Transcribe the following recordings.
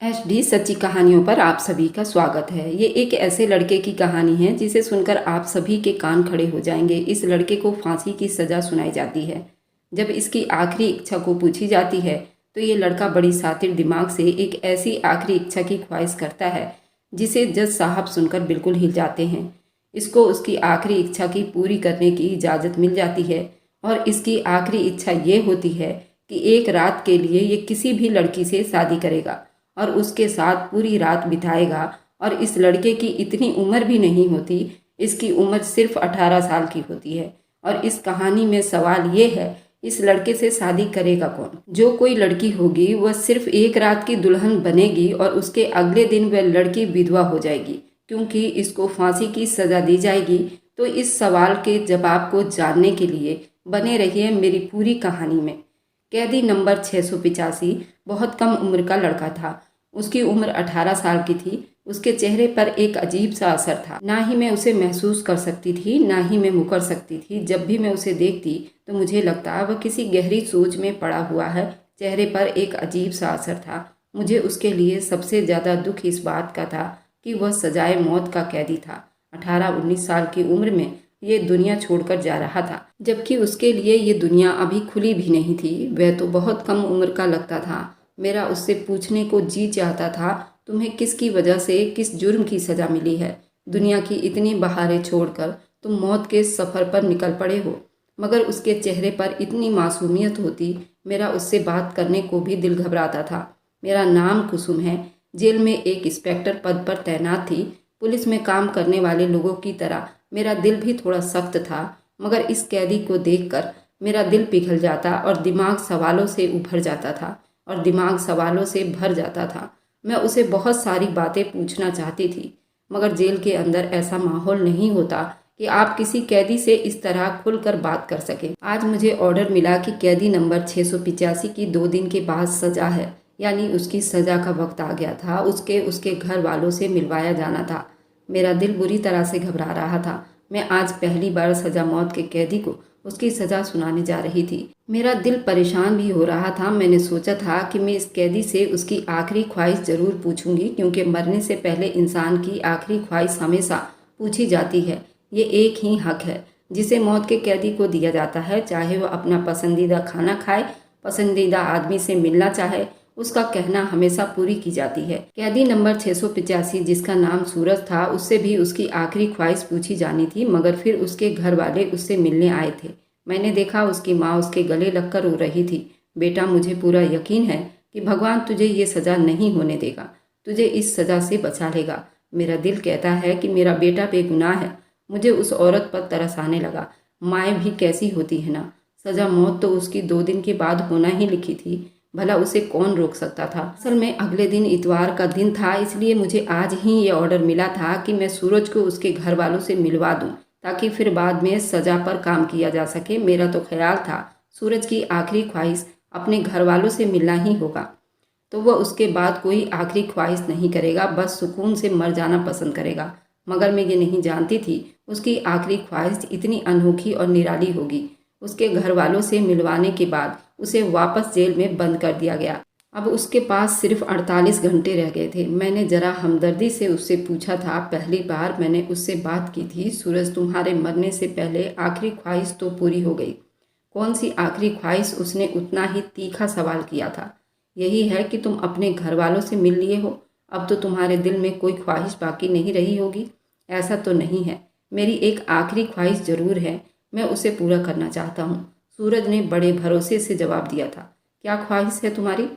HD सच्ची कहानियों पर आप सभी का स्वागत है। ये एक ऐसे लड़के की कहानी है जिसे सुनकर आप सभी के कान खड़े हो जाएंगे। इस लड़के को फांसी की सज़ा सुनाई जाती है। जब इसकी आखिरी इच्छा को पूछी जाती है तो ये लड़का बड़ी शातिर दिमाग से एक ऐसी आखिरी इच्छा की ख्वाहिश करता है जिसे जज साहब सुनकर बिल्कुल हिल जाते हैं। इसको उसकी आखिरी इच्छा की पूरी करने की इजाज़त मिल जाती है और इसकी आखिरी इच्छा ये होती है कि एक रात के लिए ये किसी भी लड़की से शादी करेगा और उसके साथ पूरी रात बिताएगा। और इस लड़के की इतनी उम्र भी नहीं होती, इसकी उम्र सिर्फ 18 साल की होती है। और इस कहानी में सवाल ये है, इस लड़के से शादी करेगा कौन? जो कोई लड़की होगी वह सिर्फ एक रात की दुल्हन बनेगी और उसके अगले दिन वह लड़की विधवा हो जाएगी क्योंकि इसको फांसी की सज़ा दी जाएगी। तो इस सवाल के जवाब को जानने के लिए बने रहिए मेरी पूरी कहानी में। कैदी नंबर 685 बहुत कम उम्र का लड़का था। उसकी उम्र 18 साल की थी। उसके चेहरे पर एक अजीब सा असर था। ना ही मैं उसे महसूस कर सकती थी, ना ही मैं मुकर सकती थी। जब भी मैं उसे देखती तो मुझे लगता वह किसी गहरी सोच में पड़ा हुआ है। चेहरे पर एक अजीब सा असर था। मुझे उसके लिए सबसे ज़्यादा दुख इस बात का था कि वह सजाए मौत का कैदी था। 18-19 साल की उम्र में ये दुनिया छोड़कर जा रहा था, जबकि उसके लिए ये दुनिया अभी खुली भी नहीं थी। वह तो बहुत कम उम्र का लगता था। मेरा उससे पूछने को जी चाहता था, तुम्हें किसकी वजह से, किस जुर्म की सज़ा मिली है? दुनिया की इतनी बहारें छोड़कर तुम मौत के सफ़र पर निकल पड़े हो। मगर उसके चेहरे पर इतनी मासूमियत होती, मेरा उससे बात करने को भी दिल घबराता था। मेरा नाम कुसुम है। जेल में एक इंस्पेक्टर पद पर तैनात थी। पुलिस में काम करने वाले लोगों की तरह मेरा दिल भी थोड़ा सख्त था। मगर इस कैदी को देखकर मेरा दिल पिघल जाता और दिमाग सवालों से उभर जाता था और दिमाग सवालों से भर जाता था। मैं उसे बहुत सारी बातें पूछना चाहती थी, मगर जेल के अंदर ऐसा माहौल नहीं होता कि आप किसी कैदी से इस तरह खुलकर बात कर सकें। आज मुझे ऑर्डर मिला कि कैदी नंबर 685 की 2 दिन के बाद सज़ा है, यानी उसकी सज़ा का वक्त आ गया था। उसके घर वालों से मिलवाया जाना था। मेरा दिल बुरी तरह से घबरा रहा था। मैं आज पहली बार सज़ा मौत के कैदी को उसकी सज़ा सुनाने जा रही थी। मेरा दिल परेशान भी हो रहा था। मैंने सोचा था कि मैं इस कैदी से उसकी आखिरी ख्वाहिश ज़रूर पूछूंगी, क्योंकि मरने से पहले इंसान की आखिरी ख्वाहिश हमेशा पूछी जाती है। ये एक ही हक है जिसे मौत के कैदी को दिया जाता है, चाहे वह अपना पसंदीदा खाना खाए, पसंदीदा आदमी से मिलना चाहे, उसका कहना हमेशा पूरी की जाती है। कैदी नंबर 685, जिसका नाम सूरज था, उससे भी उसकी आखिरी ख्वाहिश पूछी जानी थी, मगर फिर उसके घर वाले उससे मिलने आए थे। मैंने देखा उसकी माँ उसके गले लगकर रो रही थी। बेटा, मुझे पूरा यकीन है कि भगवान तुझे ये सज़ा नहीं होने देगा, तुझे इस सज़ा से बचा लेगा। मेरा दिल कहता है कि मेरा बेटा बेगुनाह है। मुझे उस औरत पर तरस आने लगा। माएँ भी कैसी होती है ना। सज़ा मौत तो उसकी 2 दिन के बाद होना ही लिखी थी। भला उसे कौन रोक सकता था? असल में अगले दिन इतवार का दिन था, इसलिए मुझे आज ही ये ऑर्डर मिला था कि मैं सूरज को उसके घर वालों से मिलवा दूं, ताकि फिर बाद में सज़ा पर काम किया जा सके। मेरा तो ख्याल था सूरज की आखिरी ख्वाहिश अपने घर वालों से मिलना ही होगा, तो वह उसके बाद कोई आखिरी ख्वाहिश नहीं करेगा, बस सुकून से मर जाना पसंद करेगा। मगर मैं ये नहीं जानती थी उसकी आखिरी ख्वाहिश इतनी अनोखी और निराली होगी। उसके घर वालों से मिलवाने के बाद उसे वापस जेल में बंद कर दिया गया। अब उसके पास सिर्फ 48 घंटे रह गए थे। मैंने जरा हमदर्दी से उससे पूछा था, पहली बार मैंने उससे बात की थी, सूरज, तुम्हारे मरने से पहले आखिरी ख्वाहिश तो पूरी हो गई। कौन सी आखिरी ख्वाहिश? उसने उतना ही तीखा सवाल किया था। यही है कि तुम अपने घर वालों से मिल लिए हो, अब तो तुम्हारे दिल में कोई ख्वाहिश बाकी नहीं रही होगी। ऐसा तो नहीं है, मेरी एक आखिरी ख्वाहिश जरूर है, मैं उसे पूरा करना चाहता हूँ। सूरज ने बड़े भरोसे से जवाब दिया था। क्या ख्वाहिश है तुम्हारी?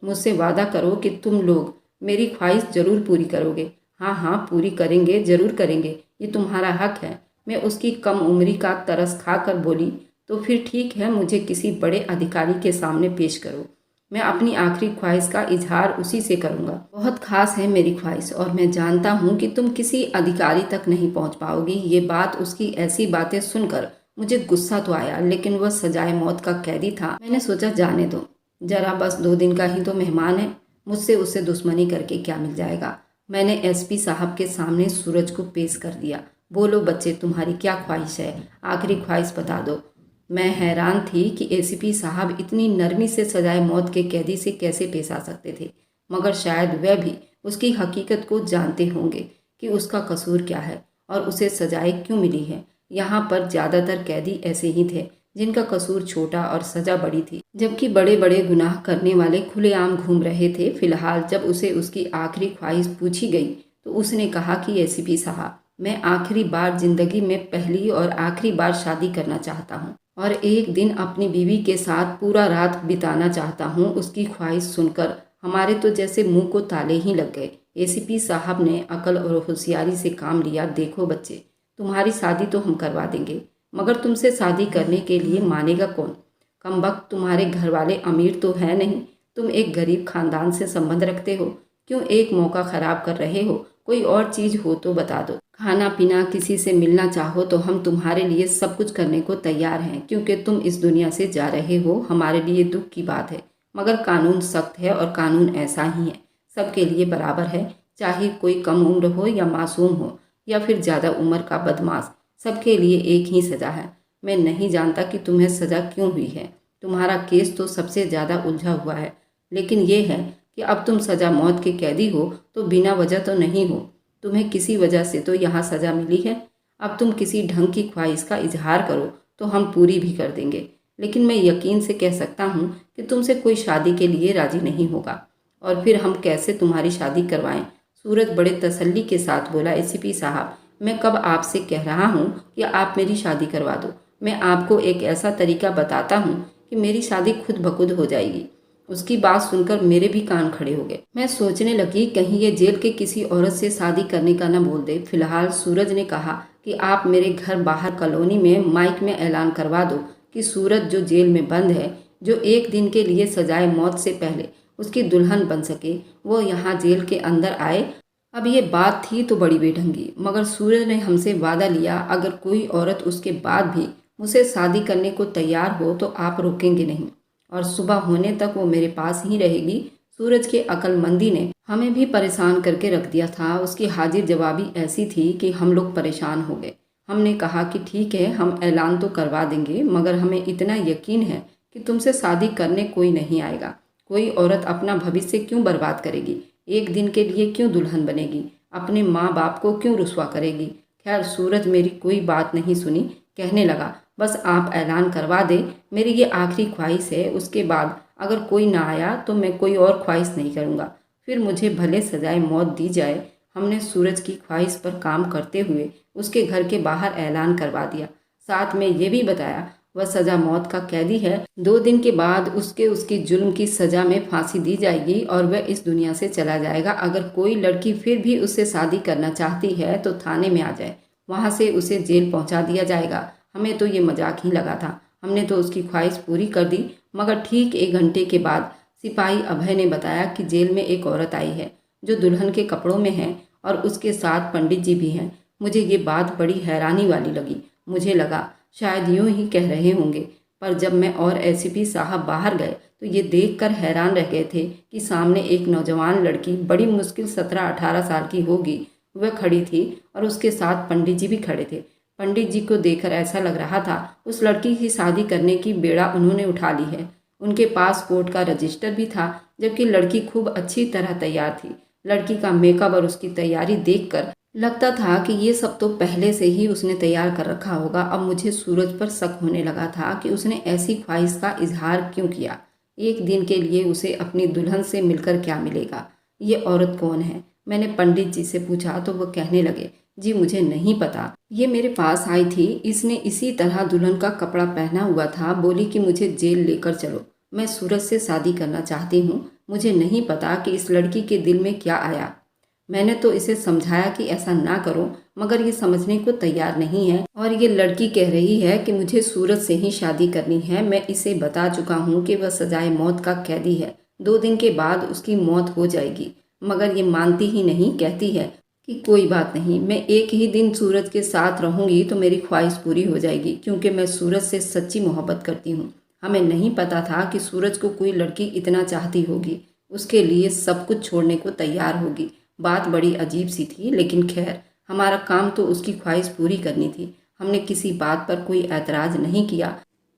मुझसे वादा करो कि तुम लोग मेरी ख्वाहिश जरूर पूरी करोगे। हाँ हाँ, पूरी करेंगे, जरूर करेंगे, ये तुम्हारा हक है। मैं उसकी कम उम्री का तरस खा कर बोली, तो फिर ठीक है, मुझे किसी बड़े अधिकारी के सामने पेश करो। मैं अपनी आखिरी ख्वाहिश का इजहार उसी से करूँगा। बहुत खास है मेरी ख्वाहिश, और मैं जानता हूँ कि तुम किसी अधिकारी तक नहीं पहुँच पाओगी। ये बात, उसकी ऐसी बातें सुनकर मुझे गुस्सा तो आया, लेकिन वह सजाए मौत का कैदी था। मैंने सोचा जाने दो, जरा बस 2 दिन का ही तो मेहमान है, मुझसे उससे दुश्मनी करके क्या मिल जाएगा। मैंने एसपी साहब के सामने सूरज को पेश कर दिया। बोलो बच्चे, तुम्हारी क्या ख्वाहिश है? आखिरी ख्वाहिश बता दो। मैं हैरान थी कि एसीपी साहब इतनी नरमी से सजाए मौत के कैदी से कैसे पेश आ सकते थे। मगर शायद वह भी उसकी हकीकत को जानते होंगे कि उसका कसूर क्या है और उसे सजाएं क्यों मिली है। यहाँ पर ज़्यादातर कैदी ऐसे ही थे जिनका कसूर छोटा और सजा बड़ी थी, जबकि बड़े बड़े गुनाह करने वाले खुलेआम घूम रहे थे। फिलहाल जब उसे उसकी आखिरी ख्वाहिश पूछी गई तो उसने कहा कि एसीपी साहब, मैं आखिरी बार जिंदगी में पहली और आखिरी बार शादी करना चाहता हूँ और एक दिन अपनी बीवी के साथ पूरा रात बिताना चाहता हूँ। उसकी ख्वाहिश सुनकर हमारे तो जैसे मुंह को ताले ही लग गए। एसीपी साहब ने अकल और होशियारी से काम लिया। देखो बच्चे, तुम्हारी शादी तो हम करवा देंगे, मगर तुमसे शादी करने के लिए मानेगा कौन? कमबख्त, तुम्हारे घर वाले अमीर तो है नहीं, तुम एक गरीब खानदान से संबंध रखते हो, क्यों एक मौका खराब कर रहे हो? कोई और चीज हो तो बता दो। खाना पीना, किसी से मिलना चाहो तो हम तुम्हारे लिए सब कुछ करने को तैयार हैं, क्योंकि तुम इस दुनिया से जा रहे हो। हमारे लिए दुख की बात है, मगर कानून सख्त है और कानून ऐसा ही है, सबके लिए बराबर है, चाहे कोई कम उम्र हो या मासूम हो या फिर ज़्यादा उम्र का बदमाश, सबके लिए एक ही सज़ा है। मैं नहीं जानता कि तुम्हें सज़ा क्यों हुई है, तुम्हारा केस तो सबसे ज़्यादा उलझा हुआ है, लेकिन ये है कि अब तुम सज़ा मौत के कैदी हो तो बिना वजह तो नहीं हो, तुम्हें किसी वजह से तो यहाँ सज़ा मिली है। अब तुम किसी ढंग की ख्वाहिश का इजहार करो तो हम पूरी भी कर देंगे, लेकिन मैं यकीन से कह सकता हूँ कि तुमसे कोई शादी के लिए राजी नहीं होगा, और फिर हम कैसे तुम्हारी शादी करवाएं? सूरज बड़े तसल्ली के साथ बोला, एसीपी साहब, मैं कब आपसे कह रहा हूँ कि आप मेरी शादी करवा दो। मैं आपको एक ऐसा तरीका बताता हूँ कि मेरी शादी खुद ब खुद हो जाएगी। उसकी बात सुनकर मेरे भी कान खड़े हो गए। मैं सोचने लगी कहीं ये जेल के किसी औरत से शादी करने का न बोल दे। फिलहाल सूरज ने कहा कि आप मेरे घर बाहर कॉलोनी में माइक में ऐलान करवा दो कि सूरज जो जेल में बंद है, जो एक दिन के लिए सजाए मौत से पहले उसकी दुल्हन बन सके, वो यहाँ जेल के अंदर आए। अब ये बात थी तो बड़ी बेढंगी, मगर सूरज ने हमसे वादा लिया अगर कोई औरत उसके बाद भी मुझसे शादी करने को तैयार हो तो आप रोकेंगे नहीं, और सुबह होने तक वो मेरे पास ही रहेगी। सूरज के अक्लमंदी ने हमें भी परेशान करके रख दिया था। उसकी हाजिर जवाबी ऐसी थी कि हम लोग परेशान हो गए। हमने कहा कि ठीक है, हम ऐलान तो करवा देंगे, मगर हमें इतना यकीन है कि तुमसे शादी करने कोई नहीं आएगा। कोई औरत अपना भविष्य क्यों बर्बाद करेगी? एक दिन के लिए क्यों दुल्हन बनेगी? अपने माँ बाप को क्यों रुसवा करेगी? खैर, सूरज मेरी कोई बात नहीं सुनी, कहने लगा, बस आप ऐलान करवा दे, मेरी ये आखिरी ख्वाहिश है। उसके बाद अगर कोई ना आया तो मैं कोई और ख्वाहिश नहीं करूँगा, फिर मुझे भले सजाए मौत दी जाए। हमने सूरज की ख्वाहिश पर काम करते हुए उसके घर के बाहर ऐलान करवा दिया, साथ में ये भी बताया वह सजा मौत का कैदी है। 2 दिन के बाद उसकी जुल्म की सजा में फांसी दी जाएगी और वह इस दुनिया से चला जाएगा। अगर कोई लड़की फिर भी उससे शादी करना चाहती है तो थाने में आ जाए, वहां से उसे जेल पहुंचा दिया जाएगा। हमें तो ये मजाक ही लगा था, हमने तो उसकी ख्वाहिश पूरी कर दी। मगर ठीक 1 घंटे के बाद सिपाही अभय ने बताया कि जेल में एक औरत आई है जो दुल्हन के कपड़ों में है और उसके साथ पंडित जी भी हैं। मुझे ये बात बड़ी हैरानी वाली लगी। मुझे लगा शायद यूं ही कह रहे होंगे, पर जब मैं और एसीपी साहब बाहर गए तो ये देखकर हैरान रह गए थे कि सामने एक नौजवान लड़की, बड़ी मुश्किल 17-18 साल की होगी, वह खड़ी थी और उसके साथ पंडित जी भी खड़े थे। पंडित जी को देखकर ऐसा लग रहा था उस लड़की की शादी करने की बेड़ा उन्होंने उठा ली है। उनके पास कोर्ट का रजिस्टर भी था, जबकि लड़की खूब अच्छी तरह तैयार थी। लड़की का मेकअप और उसकी तैयारी देखकर लगता था कि ये सब तो पहले से ही उसने तैयार कर रखा होगा। अब मुझे सूरज पर शक होने लगा था कि उसने ऐसी ख्वाहिश का इजहार क्यों किया। एक दिन के लिए उसे अपनी दुल्हन से मिलकर क्या मिलेगा? ये औरत कौन है? मैंने पंडित जी से पूछा तो वह कहने लगे, जी मुझे नहीं पता, ये मेरे पास आई थी, इसने इसी तरह दुल्हन का कपड़ा पहना हुआ था, बोली कि मुझे जेल लेकर चलो, मैं सूरज से शादी करना चाहती हूँ। मुझे नहीं पता कि इस लड़की के दिल में क्या आया। मैंने तो इसे समझाया कि ऐसा ना करो, मगर ये समझने को तैयार नहीं है, और ये लड़की कह रही है कि मुझे सूरज से ही शादी करनी है। मैं इसे बता चुका हूँ कि वह सजाए मौत का कैदी है, 2 दिन के बाद उसकी मौत हो जाएगी, मगर ये मानती ही नहीं। कहती है कि कोई बात नहीं, मैं एक ही दिन सूरज के साथ रहूंगी तो मेरी ख्वाहिश पूरी हो जाएगी, क्योंकि मैं सूरज से सच्ची मोहब्बत करती हूँ। हमें नहीं पता था कि सूरज को कोई लड़की इतना चाहती होगी, उसके लिए सब कुछ छोड़ने को तैयार होगी। बात बड़ी अजीब सी थी, लेकिन खैर, हमारा काम तो उसकी ख्वाहिश पूरी करनी थी। हमने किसी बात पर कोई ऐतराज़ नहीं किया।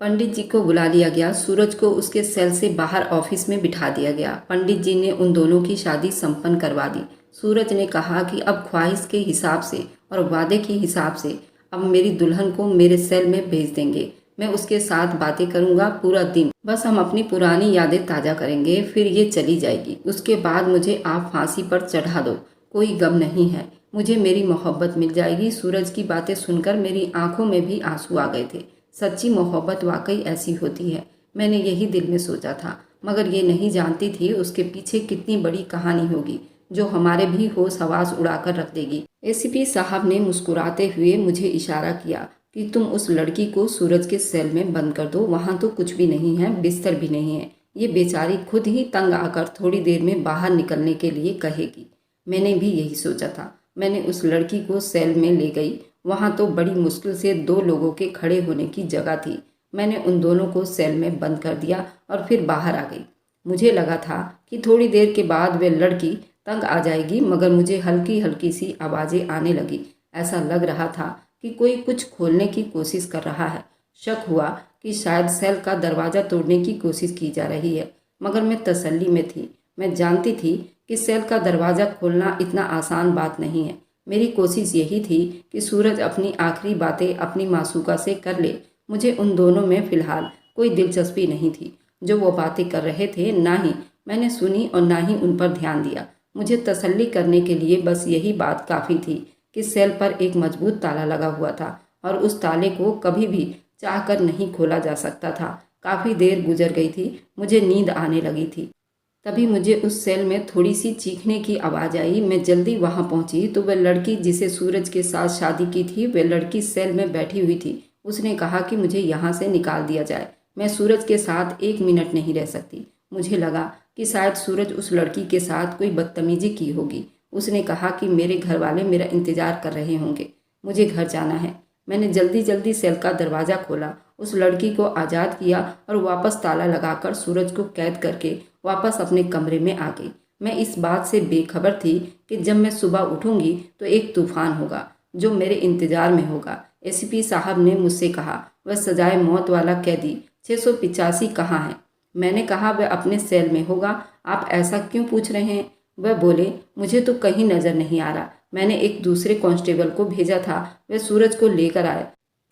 पंडित जी को बुला लिया गया। सूरज को उसके सेल से बाहर ऑफिस में बिठा दिया गया। पंडित जी ने उन दोनों की शादी संपन्न करवा दी। सूरज ने कहा कि अब ख्वाहिश के हिसाब से और वादे के हिसाब से अब मेरी दुल्हन को मेरे सेल में भेज देंगे। मैं उसके साथ बातें करूंगा पूरा दिन, बस हम अपनी पुरानी यादें ताज़ा करेंगे, फिर ये चली जाएगी। उसके बाद मुझे आप फांसी पर चढ़ा दो, कोई गम नहीं है, मुझे मेरी मोहब्बत मिल जाएगी। सूरज की बातें सुनकर मेरी आंखों में भी आंसू आ गए थे। सच्ची मोहब्बत वाकई ऐसी होती है, मैंने यही दिल में सोचा था, मगर ये नहीं जानती थी उसके पीछे कितनी बड़ी कहानी होगी जो हमारे भी होश हवास उड़ाकर रख देगी। एसीपी साहब ने मुस्कुराते हुए मुझे इशारा किया कि तुम उस लड़की को सूरज के सेल में बंद कर दो, वहाँ तो कुछ भी नहीं है, बिस्तर भी नहीं है। ये बेचारी खुद ही तंग आकर थोड़ी देर में बाहर निकलने के लिए कहेगी। मैंने भी यही सोचा था। मैंने उस लड़की को सेल में ले गई। वहाँ तो बड़ी मुश्किल से 2 लोगों के खड़े होने की जगह थी। मैंने उन दोनों को सेल में बंद कर दिया और फिर बाहर आ गई। मुझे लगा था कि थोड़ी देर के बाद वे लड़की तंग आ जाएगी, मगर मुझे हल्की हल्की सी आवाज़ें आने लगी। ऐसा लग रहा था कि कोई कुछ खोलने की कोशिश कर रहा है। शक हुआ कि शायद सेल का दरवाज़ा तोड़ने की कोशिश की जा रही है, मगर मैं तसल्ली में थी। मैं जानती थी कि सेल का दरवाज़ा खोलना इतना आसान बात नहीं है। मेरी कोशिश यही थी कि सूरज अपनी आखिरी बातें अपनी मासूका से कर ले। मुझे उन दोनों में फ़िलहाल कोई दिलचस्पी नहीं थी। जो वो बातें कर रहे थे ना ही मैंने सुनी और ना ही उन पर ध्यान दिया। मुझे तसल्ली करने के लिए बस यही बात काफ़ी थी कि सेल पर एक मजबूत ताला लगा हुआ था और उस ताले को कभी भी चाहकर नहीं खोला जा सकता था। काफ़ी देर गुजर गई थी, मुझे नींद आने लगी थी। तभी मुझे उस सेल में थोड़ी सी चीखने की आवाज़ आई। मैं जल्दी वहाँ पहुँची तो वह लड़की जिसे सूरज के साथ शादी की थी, वह लड़की सेल में बैठी हुई थी। उसने कहा कि मुझे यहाँ से निकाल दिया जाए, मैं सूरज के साथ 1 मिनट नहीं रह सकती। मुझे लगा कि शायद सूरज उस लड़की के साथ कोई बदतमीजी की होगी। उसने कहा कि मेरे घर वाले मेरा इंतज़ार कर रहे होंगे, मुझे घर जाना है। मैंने जल्दी जल्दी सेल का दरवाज़ा खोला, उस लड़की को आज़ाद किया और वापस ताला लगाकर सूरज को कैद करके वापस अपने कमरे में आ गई। मैं इस बात से बेखबर थी कि जब मैं सुबह उठूंगी तो एक तूफान होगा जो मेरे इंतज़ार में होगा। एसीपी साहब ने मुझसे कहा, वह सजाए मौत वाला कैदी 685 कहाँ है? मैंने कहा, वह अपने सेल में होगा। आप ऐसा क्यों पूछ रहे हैं? वह बोले, मुझे तो कहीं नज़र नहीं आ रहा। मैंने एक दूसरे कांस्टेबल को भेजा था, वह सूरज को लेकर आए।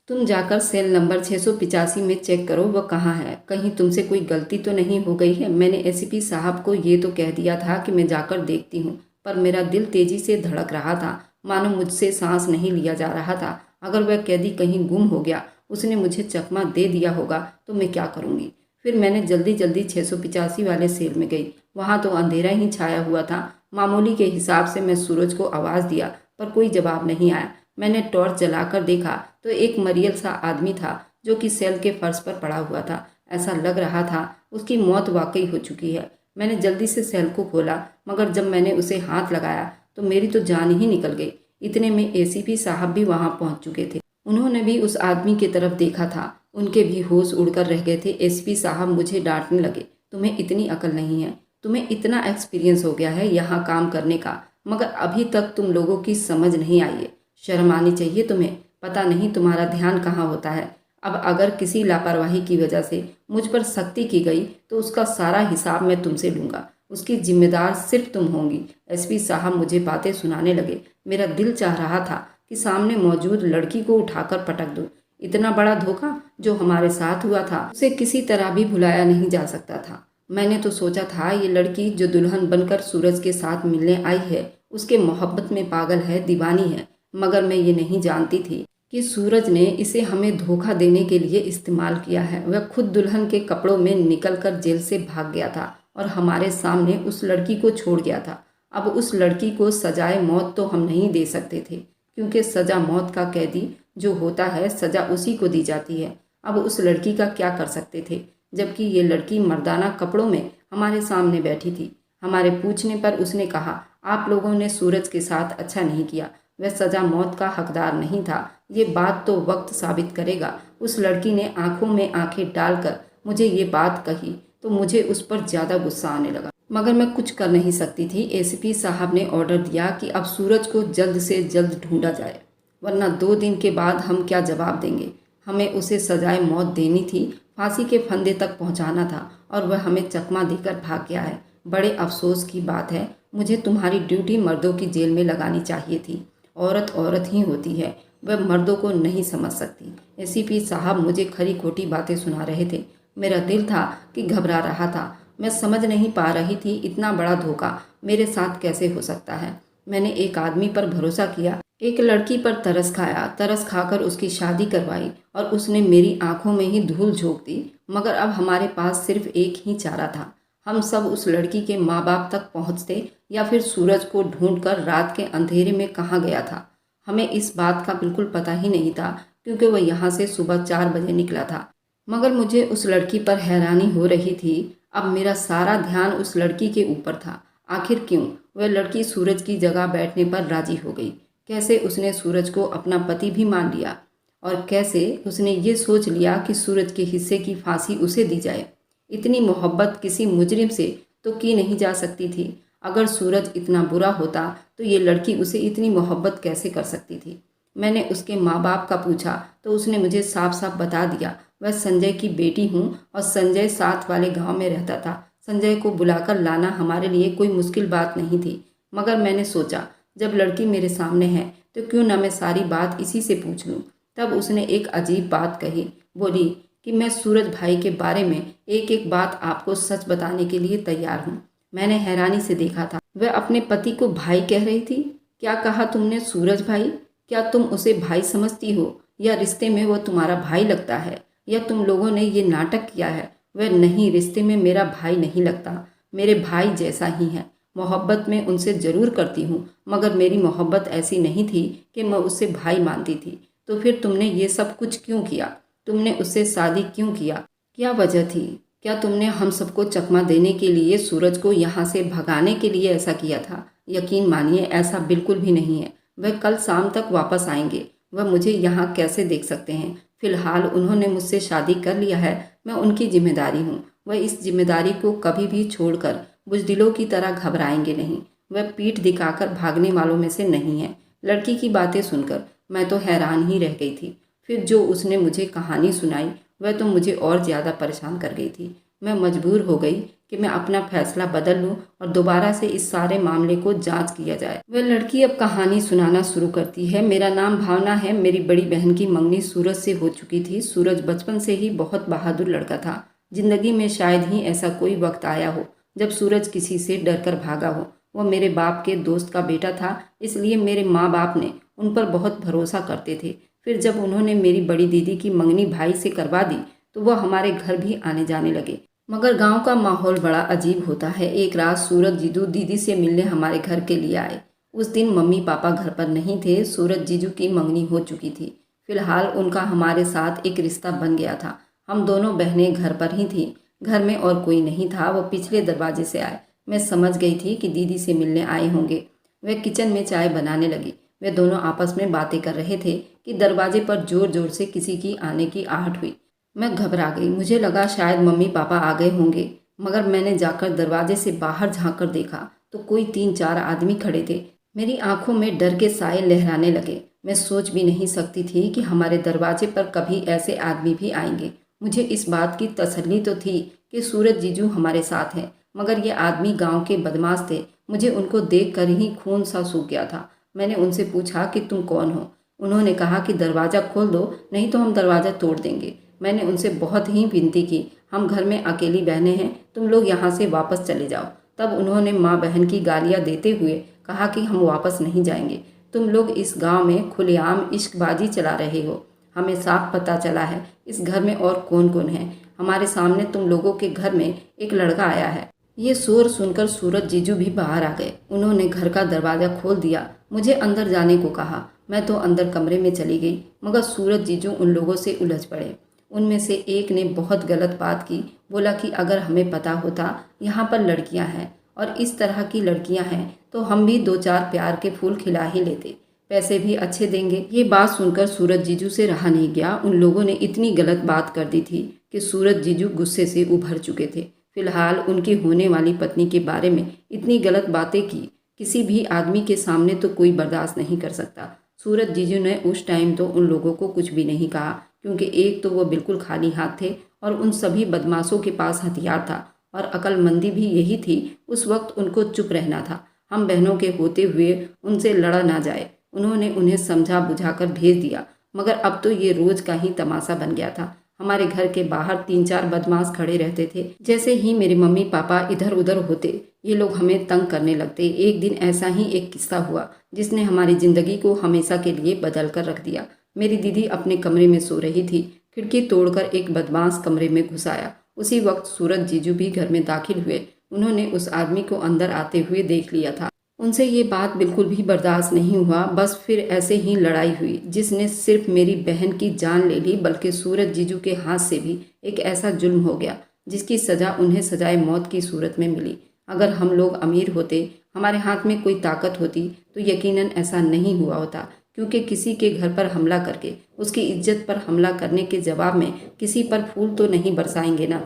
तुम जाकर सेल नंबर 685 में चेक करो वह कहाँ है, कहीं तुमसे कोई गलती तो नहीं हो गई है। मैंने एसीपी साहब को ये तो कह दिया था कि मैं जाकर देखती हूँ, पर मेरा दिल तेजी से धड़क रहा था, मानो मुझसे सांस नहीं लिया जा रहा था। अगर वह कैदी कहीं गुम हो गया, उसने मुझे चकमा दे दिया होगा तो मैं क्या करूँगी? फिर मैंने जल्दी जल्दी 685 वाले सेल में गई। वहाँ तो अंधेरा ही छाया हुआ था। मामूली के हिसाब से मैं सूरज को आवाज़ दिया, पर कोई जवाब नहीं आया। मैंने टॉर्च जलाकर देखा तो एक मरियल सा आदमी था जो कि सेल के फर्श पर पड़ा हुआ था। ऐसा लग रहा था उसकी मौत वाकई हो चुकी है। मैंने जल्दी से सेल को खोला, मगर जब मैंने उसे हाथ लगाया तो मेरी तो जान ही निकल गई। इतने में एसीपी साहब भी वहाँ पहुँच चुके थे। उन्होंने भी उस आदमी की तरफ देखा था, उनके भी होश उड़कर रह गए थे। एसीपी साहब मुझे डांटने लगे, तुम्हें इतनी अकल नहीं है, तुम्हें इतना एक्सपीरियंस हो गया है यहाँ काम करने का, मगर अभी तक तुम लोगों की समझ नहीं आई है। शर्म आनी चाहिए तुम्हें, पता नहीं तुम्हारा ध्यान कहाँ होता है। अब अगर किसी लापरवाही की वजह से मुझ पर सख्ती की गई तो उसका सारा हिसाब मैं तुमसे लूँगा, उसकी जिम्मेदार सिर्फ तुम होंगी। एसपी साहब मुझे बातें सुनाने लगे। मेरा दिल चाह रहा था कि सामने मौजूद लड़की को उठाकर पटक दूं। इतना बड़ा धोखा जो हमारे साथ हुआ था उसे किसी तरह भी भुलाया नहीं जा सकता था। मैंने तो सोचा था ये लड़की जो दुल्हन बनकर सूरज के साथ मिलने आई है उसके मोहब्बत में पागल है, दीवानी है, मगर मैं ये नहीं जानती थी कि सूरज ने इसे हमें धोखा देने के लिए इस्तेमाल किया है। वह खुद दुल्हन के कपड़ों में निकलकर जेल से भाग गया था और हमारे सामने उस लड़की को छोड़ गया था। अब उस लड़की को सजाए मौत तो हम नहीं दे सकते थे, क्योंकि सजा मौत का कैदी जो होता है सजा उसी को दी जाती है। अब उस लड़की का क्या कर सकते थे, जबकि ये लड़की मर्दाना कपड़ों में हमारे सामने बैठी थी। हमारे पूछने पर उसने कहा, आप लोगों ने सूरज के साथ अच्छा नहीं किया, वह सजा मौत का हकदार नहीं था। ये बात तो वक्त साबित करेगा। उस लड़की ने आंखों में आंखें डालकर मुझे ये बात कही तो मुझे उस पर ज़्यादा गुस्सा आने लगा, मगर मैं कुछ कर नहीं सकती थी। एसीपी साहब ने ऑर्डर दिया कि अब सूरज को जल्द से जल्द ढूंढा जाए, वरना 2 दिन के बाद हम क्या जवाब देंगे। हमें उसे सजाए मौत देनी थी, फांसी के फंदे तक पहुंचाना था और वह हमें चकमा देकर भाग गया है। बड़े अफसोस की बात है, मुझे तुम्हारी ड्यूटी मर्दों की जेल में लगानी चाहिए थी। औरत औरत ही होती है, वह मर्दों को नहीं समझ सकती। एसीपी साहब मुझे खरी खोटी बातें सुना रहे थे। मेरा दिल था कि घबरा रहा था। मैं समझ नहीं पा रही थी इतना बड़ा धोखा मेरे साथ कैसे हो सकता है। मैंने एक आदमी पर भरोसा किया, एक लड़की पर तरस खाया, तरस खाकर उसकी शादी करवाई और उसने मेरी आंखों में ही धूल झोंक दी। मगर अब हमारे पास सिर्फ एक ही चारा था। हम सब उस लड़की के माँ बाप तक पहुँचते या फिर सूरज को ढूंढकर रात के अंधेरे में कहाँ गया था। हमें इस बात का बिल्कुल पता ही नहीं था क्योंकि वह यहाँ से सुबह 4 बजे निकला था। मगर मुझे उस लड़की पर हैरानी हो रही थी। अब मेरा सारा ध्यान उस लड़की के ऊपर था। आखिर क्यों वह लड़की सूरज की जगह बैठने पर राजी हो गई? कैसे उसने सूरज को अपना पति भी मान लिया? और कैसे उसने ये सोच लिया कि सूरज के हिस्से की फांसी उसे दी जाए? इतनी मोहब्बत किसी मुजरिम से तो की नहीं जा सकती थी। अगर सूरज इतना बुरा होता तो ये लड़की उसे इतनी मोहब्बत कैसे कर सकती थी? मैंने उसके माँ बाप का पूछा तो उसने मुझे साफ साफ बता दिया, वह संजय की बेटी हूँ और संजय साथ वाले गांव में रहता था। संजय को बुलाकर लाना हमारे लिए कोई मुश्किल बात नहीं थी। मगर मैंने सोचा जब लड़की मेरे सामने है तो क्यों ना मैं सारी बात इसी से पूछ लूँ। तब उसने एक अजीब बात कही, बोली कि मैं सूरज भाई के बारे में एक एक बात आपको सच बताने के लिए तैयार हूँ। मैंने हैरानी से देखा था, वह अपने पति को भाई कह रही थी। क्या कहा तुमने? सूरज भाई? क्या तुम उसे भाई समझती हो या रिश्ते में वो तुम्हारा भाई लगता है? या तुम लोगों ने ये नाटक किया है? वह नहीं, रिश्ते में मेरा भाई नहीं लगता, मेरे भाई जैसा ही है। मोहब्बत में उनसे ज़रूर करती हूँ मगर मेरी मोहब्बत ऐसी नहीं थी कि मैं उससे भाई मानती थी। तो फिर तुमने ये सब कुछ क्यों किया? तुमने उससे शादी क्यों किया? क्या वजह थी? क्या तुमने हम सबको चकमा देने के लिए, सूरज को यहाँ से भगाने के लिए ऐसा किया था? यकीन मानिए ऐसा बिल्कुल भी नहीं है। वह कल शाम तक वापस आएंगे। वह मुझे यहाँ कैसे देख सकते हैं? फिलहाल उन्होंने मुझसे शादी कर लिया है, मैं उनकी जिम्मेदारी हूँ। वह इस जिम्मेदारी को कभी भी छोड़कर बुज़दिलों की तरह घबराएंगे नहीं। वह पीठ दिखाकर भागने वालों में से नहीं है। लड़की की बातें सुनकर मैं तो हैरान ही रह गई थी। फिर जो उसने मुझे कहानी सुनाई वह तो मुझे और ज़्यादा परेशान कर गई थी। मैं मजबूर हो गई कि मैं अपना फैसला बदल लूं और दोबारा से इस सारे मामले को जांच किया जाए। वह लड़की अब कहानी सुनाना शुरू करती है। मेरा नाम भावना है। मेरी बड़ी बहन की मंगनी सूरज से हो चुकी थी। सूरज बचपन से ही बहुत बहादुर लड़का था। जिंदगी में शायद ही ऐसा कोई वक्त आया हो जब सूरज किसी से डरकर भागा हो। वह मेरे बाप के दोस्त का बेटा था, इसलिए मेरे माँ बाप ने उन पर बहुत भरोसा करते थे। फिर जब उन्होंने मेरी बड़ी दीदी की मंगनी भाई से करवा दी तो वह हमारे घर भी आने जाने लगे। मगर गांव का माहौल बड़ा अजीब होता है। एक रात सूरज जीजू दीदी से मिलने हमारे घर के लिए आए। उस दिन मम्मी पापा घर पर नहीं थे। सूरज जीजू की मंगनी हो चुकी थी। फिलहाल उनका हमारे साथ एक रिश्ता बन गया था। हम दोनों बहनें घर पर ही थीं। घर में और कोई नहीं था। वो पिछले दरवाजे से आए। मैं समझ गई थी कि दीदी से मिलने आए होंगे। वह किचन में चाय बनाने लगी। वे दोनों आपस में बातें कर रहे थे कि दरवाजे पर जोर जोर से किसी की आने की आहट हुई। मैं घबरा गई। मुझे लगा शायद मम्मी पापा आ गए होंगे। मगर मैंने जाकर दरवाजे से बाहर झांक कर देखा तो कोई 3-4 आदमी खड़े थे। मेरी आंखों में डर के साए लहराने लगे। मैं सोच भी नहीं सकती थी कि हमारे दरवाजे पर कभी ऐसे आदमी भी आएंगे। मुझे इस बात की तसल्ली तो थी कि सूरज जीजू हमारे साथ हैं, मगर ये आदमी गांव के बदमाश थे। मुझे उनको देख कर ही खून सा सूख गया था। मैंने उनसे पूछा कि तुम कौन हो? उन्होंने कहा कि दरवाज़ा खोल दो, नहीं तो हम दरवाज़ा तोड़ देंगे। मैंने उनसे बहुत ही विनती की, हम घर में अकेली बहनें हैं, तुम लोग यहाँ से वापस चले जाओ। तब उन्होंने माँ बहन की गालियाँ देते हुए कहा कि हम वापस नहीं जाएंगे। तुम लोग इस गांव में खुलेआम इश्कबाजी चला रहे हो। हमें साफ पता चला है इस घर में और कौन कौन है। हमारे सामने तुम लोगों के घर में एक लड़का आया है। ये शोर सुनकर सूरज जीजू भी बाहर आ गए। उन्होंने घर का दरवाज़ा खोल दिया, मुझे अंदर जाने को कहा। मैं तो अंदर कमरे में चली गई, मगर सूरज जीजू उन लोगों से उलझ पड़े। उनमें से एक ने बहुत गलत बात की। बोला कि अगर हमें पता होता यहाँ पर लड़कियाँ हैं और इस तरह की लड़कियाँ हैं तो हम भी 2-4 प्यार के फूल खिला ही लेते, पैसे भी अच्छे देंगे। ये बात सुनकर सूरज जीजू से रहा नहीं गया। उन लोगों ने इतनी गलत बात कर दी थी कि सूरज जीजू गुस्से से उभर चुके थे। फिलहाल उनकी होने वाली पत्नी के बारे में इतनी गलत बातें की किसी भी आदमी के सामने तो कोई बर्दाश्त नहीं कर सकता। सूरज जीजू ने उस टाइम तो उन लोगों को कुछ भी नहीं कहा। क्योंकि एक तो वो बिल्कुल खाली हाथ थे और उन सभी बदमाशों के पास हथियार था, और अक्लमंदी भी यही थी। उस वक्त उनको चुप रहना था। हम बहनों के होते हुए उनसे लड़ा ना जाए। उन्होंने उन्हें समझा बुझाकर भेज दिया, मगर अब तो ये रोज का ही तमाशा बन गया था। हमारे घर के बाहर 3-4 बदमाश खड़े रहते थे। जैसे ही मेरे मम्मी पापा इधर उधर होते, ये लोग हमें तंग करने लगते। एक दिन ऐसा ही एक किस्सा हुआ जिसने हमारी जिंदगी को हमेशा के लिए बदल कर रख दिया। मेरी दीदी अपने कमरे में सो रही थी। खिड़की तोड़कर एक बदमाश कमरे में घुस आया। उसी वक्त सूरज जीजू भी घर में दाखिल हुए। उन्होंने उस आदमी को अंदर आते हुए देख लिया था। उनसे ये बात बिल्कुल भी बर्दाश्त नहीं हुआ। बस फिर ऐसे ही लड़ाई हुई जिसने सिर्फ मेरी बहन की जान ले ली, बल्कि सूरज जीजू के हाथ से भी एक ऐसा जुल्म हो गया जिसकी सज़ा उन्हें सजाए मौत की सूरत में मिली। अगर हम लोग अमीर होते, हमारे हाथ में कोई ताकत होती, तो यकीनन ऐसा नहीं हुआ होता, क्योंकि किसी के घर पर हमला करके उसकी इज्जत पर हमला करने के जवाब में किसी पर फूल तो नहीं बरसाएंगे ना।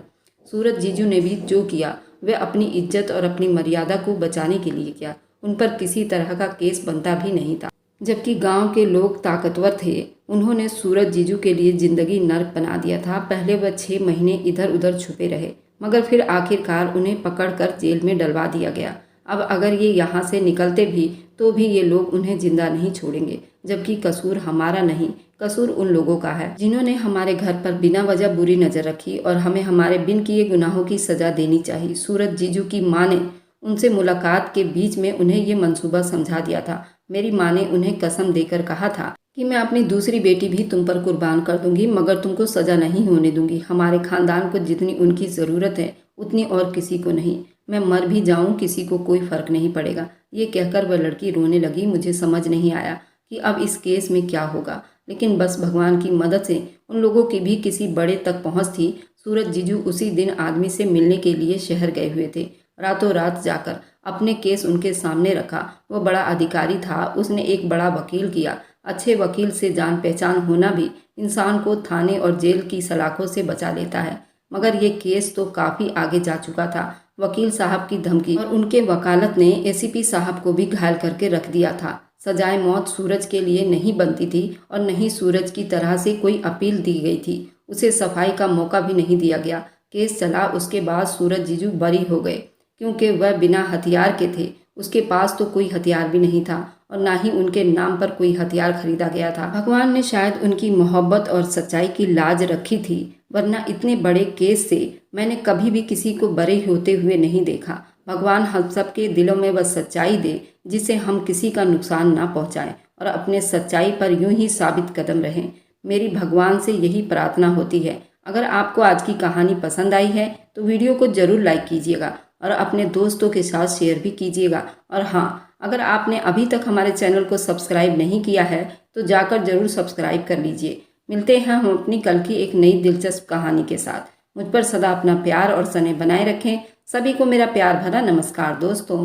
सूरज जीजू ने भी जो किया वह अपनी इज्जत और अपनी मर्यादा को बचाने के लिए किया। उन पर किसी तरह का केस बनता भी नहीं था। जबकि गांव के लोग ताकतवर थे, उन्होंने सूरज जीजू के लिए जिंदगी नर्क बना दिया था। पहले वह 6 महीने इधर उधर छुपे रहे, मगर फिर आखिरकार उन्हें पकड़कर जेल में डलवा दिया गया। अब अगर ये यहाँ से निकलते भी तो भी ये लोग उन्हें जिंदा नहीं छोड़ेंगे, जबकि कसूर हमारा नहीं, कसूर उन लोगों का है जिन्होंने हमारे घर पर बिना वजह बुरी नज़र रखी, और हमें हमारे बिन किए गुनाहों की सज़ा देनी चाहिए। सूरज जीजू की माँ ने उनसे मुलाकात के बीच में उन्हें ये मंसूबा समझा दिया था। मेरी माँ ने उन्हें कसम देकर कहा था कि मैं अपनी दूसरी बेटी भी तुम पर कुर्बान कर दूंगी, मगर तुमको सज़ा नहीं होने दूंगी। हमारे खानदान को जितनी उनकी ज़रूरत है उतनी और किसी को नहीं। मैं मर भी जाऊं, किसी को कोई फ़र्क नहीं पड़ेगा। ये कहकर वह लड़की रोने लगी। मुझे समझ नहीं आया कि अब इस केस में क्या होगा, लेकिन बस भगवान की मदद से उन लोगों की भी किसी बड़े तक पहुंच थी। सूरज जीजू उसी दिन आदमी से मिलने के लिए शहर गए हुए थे। रातों रात जाकर अपने केस उनके सामने रखा। वह बड़ा अधिकारी था, उसने एक बड़ा वकील किया। अच्छे वकील से जान पहचान होना भी इंसान को थाने और जेल की सलाखों से बचा लेता है, मगर ये केस तो काफ़ी आगे जा चुका था। वकील साहब की धमकी और उनके वकालत ने एसीपी साहब को भी घायल करके रख दिया था। सजाए मौत सूरज के लिए नहीं बनती थी, और नहीं सूरज की तरह से कोई अपील दी गई थी। उसे सफाई का मौका भी नहीं दिया गया। केस चला, उसके बाद सूरज जीजू बरी हो गए, क्योंकि वह बिना हथियार के थे। उसके पास तो कोई हथियार भी नहीं था, और ना ही उनके नाम पर कोई हथियार खरीदा गया था। भगवान ने शायद उनकी मोहब्बत और सच्चाई की लाज रखी थी, वरना इतने बड़े केस से मैंने कभी भी किसी को बरी होते हुए नहीं देखा। भगवान हम सबके दिलों में वह सच्चाई दे जिससे हम किसी का नुकसान ना पहुंचाएं, और अपने सच्चाई पर यूं ही साबित कदम रहें। मेरी भगवान से यही प्रार्थना होती है। अगर आपको आज की कहानी पसंद आई है तो वीडियो को ज़रूर लाइक कीजिएगा और अपने दोस्तों के साथ शेयर भी कीजिएगा। और हाँ, अगर आपने अभी तक हमारे चैनल को सब्सक्राइब नहीं किया है तो जाकर ज़रूर सब्सक्राइब कर लीजिए। मिलते हैं हम अपनी कल की एक नई दिलचस्प कहानी के साथ। मुझ पर सदा अपना प्यार और स्नेह बनाए रखें। सभी को मेरा प्यार भरा नमस्कार दोस्तों।